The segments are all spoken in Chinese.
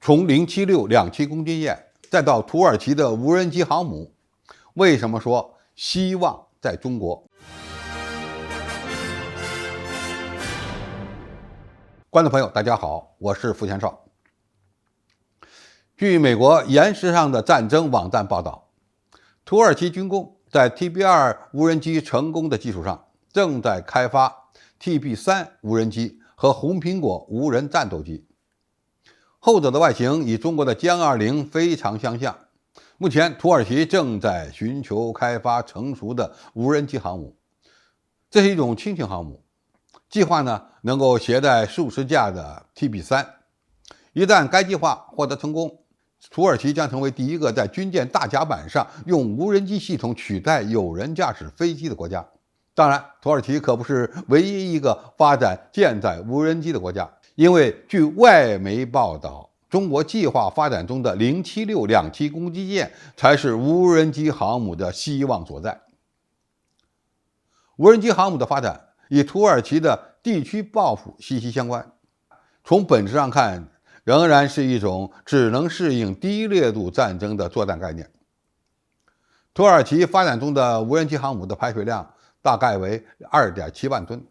从076两栖攻击舰，再到土耳其的无人机航母，为什么说希望在中国？观众朋友，大家好，我是付前少。据美国岩石上的战争网站报道，土耳其军工在 TB2 无人机成功的基础上，正在开发 TB3 无人机和红苹果无人战斗机。后者的外形与中国的歼20非常相像。目前，土耳其正在寻求开发成熟的无人机航母，这是一种轻型航母，计划能够携带数十架的 TB3。一旦该计划获得成功，土耳其将成为第一个在军舰大甲板上用无人机系统取代有人驾驶飞机的国家。当然，土耳其可不是唯一一个发展舰载无人机的国家，因为据外媒报道，中国计划发展中的076两栖攻击舰才是无人机航母的希望所在。无人机航母的发展与土耳其的地区抱负息息相关，从本质上看，仍然是一种只能适应低烈度战争的作战概念。土耳其发展中的无人机航母的排水量大概为 2.7 万吨。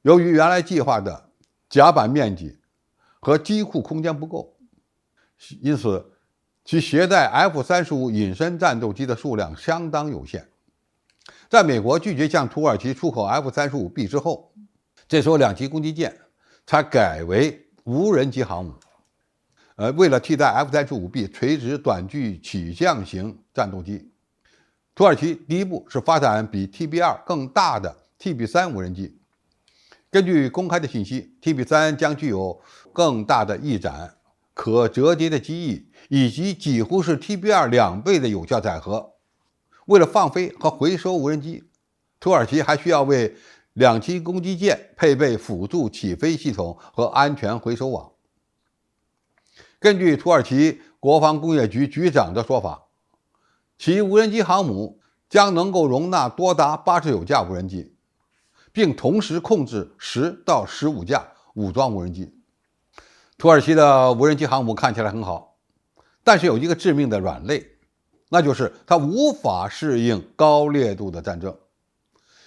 由于原来计划的甲板面积和机库空间不够，因此其携带 F-35 隐身战斗机的数量相当有限。在美国拒绝向土耳其出口 F-35B 之后，这艘两栖攻击舰才改为无人机航母。为了替代 F-35B 垂直短距起降型战斗机，土耳其第一步是发展比 TB2 更大的 TB3 无人机。根据公开的信息， TB3 将具有更大的翼展、可折叠的机翼，以及几乎是 TB2 2倍的有效载荷。为了放飞和回收无人机，土耳其还需要为两栖攻击舰配备辅助起飞系统和安全回收网。根据土耳其国防工业局局长的说法，其无人机航母将能够容纳多达89架无人机，并同时控制10到15架武装无人机。土耳其的无人机航母看起来很好，但是有一个致命的软肋，那就是它无法适应高烈度的战争。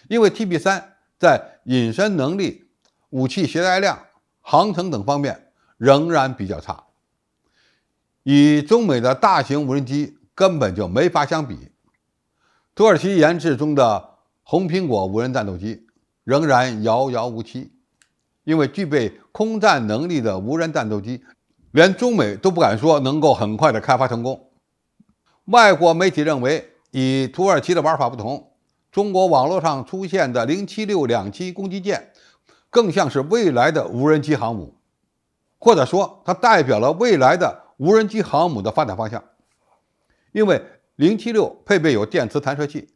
因为 TB3 在隐身能力、武器携带量、航程等方面仍然比较差，与中美的大型无人机根本就没法相比。土耳其研制中的红苹果无人战斗机仍然遥遥无期，因为具备空战能力的无人战斗机，连中美都不敢说能够很快的开发成功。外国媒体认为，与土耳其的玩法不同，中国网络上出现的076两栖攻击舰更像是未来的无人机航母，或者说它代表了未来的无人机航母的发展方向。因为076配备有电磁弹射器，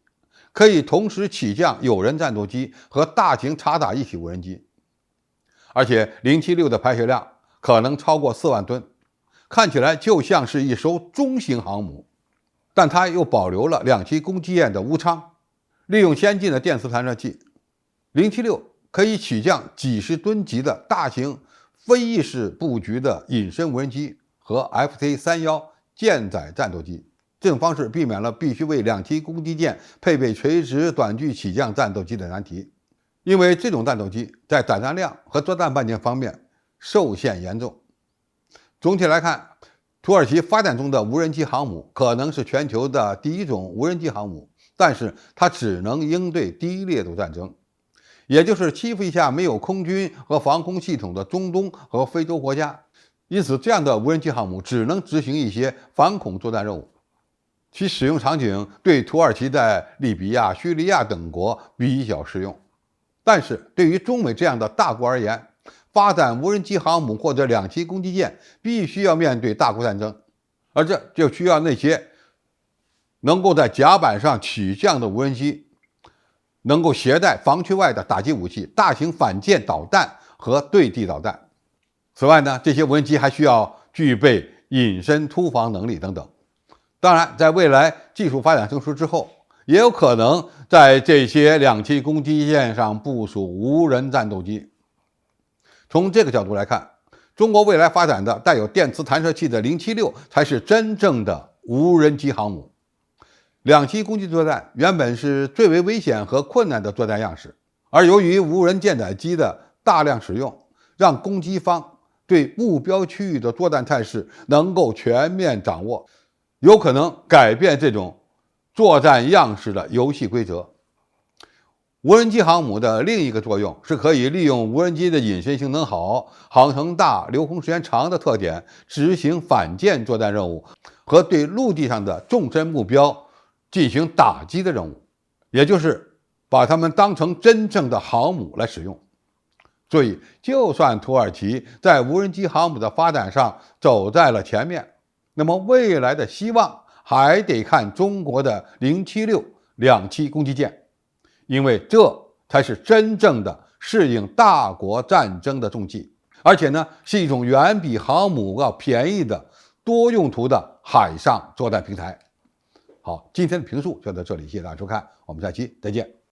可以同时起降有人战斗机和大型察打一体无人机，而且076的排水量可能超过4万吨，看起来就像是一艘中型航母。但它又保留了两栖攻击舰的无舱，利用先进的电磁弹射器，076可以起降几十吨级的大型飞翼式布局的隐身无人机和 FC-31舰载战斗机。这种方式避免了必须为两栖攻击舰配备垂直短距起降战斗机的难题，因为这种战斗机在载弹量和作战半径方面受限严重。总体来看，土耳其发展中的无人机航母可能是全球的第一种无人机航母，但是它只能应对低烈度战争，也就是欺负一下没有空军和防空系统的中东和非洲国家。因此，这样的无人机航母只能执行一些反恐作战任务，其使用场景对土耳其在利比亚、叙利亚等国比较适用。但是对于中美这样的大国而言，发展无人机航母或者两栖攻击舰必须要面对大国战争，而这就需要那些能够在甲板上起降的无人机能够携带防区外的打击武器、大型反舰导弹和对地导弹。此外这些无人机还需要具备隐身突防能力等等。当然，在未来技术发展成熟之后，也有可能在这些两栖攻击舰上部署无人战斗机。从这个角度来看，中国未来发展的带有电磁弹射器的076才是真正的无人机航母。两栖攻击作战原本是最为危险和困难的作战样式，而由于无人舰载机的大量使用，让攻击方对目标区域的作战态势能够全面掌握，有可能改变这种作战样式的游戏规则。无人机航母的另一个作用是可以利用无人机的隐身性能好、航程大、留空时间长的特点，执行反舰作战任务和对陆地上的纵深目标进行打击的任务，也就是把它们当成真正的航母来使用。所以，就算土耳其在无人机航母的发展上走在了前面，那么未来的希望还得看中国的076两栖攻击舰。因为这才是真正的适应大国战争的重器，而且呢，是一种远比航母要便宜的多用途的海上作战平台。好，今天的评述就到这里，谢谢大家收看，我们下期再见。